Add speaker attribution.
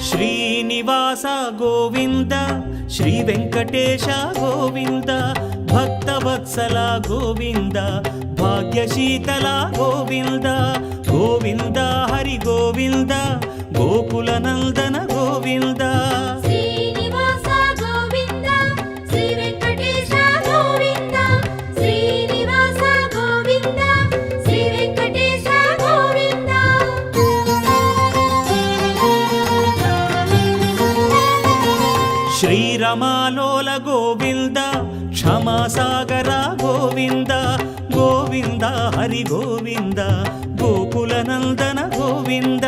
Speaker 1: Srinivasa Govinda Shri Venkatesha Govinda Bhaktavatsala Govinda భాగ్యశీతల Govinda Govinda Hari Govinda Gokula Nandana Govinda
Speaker 2: Srinivasa Govinda Shri Venkatesha Govinda Srinivasa Govinda Shri Venkatesha Govinda
Speaker 1: శ్రీరమాలోల Govinda క్షమాసాగర Govinda Govinda Hari Govinda Gokula Nandana Govinda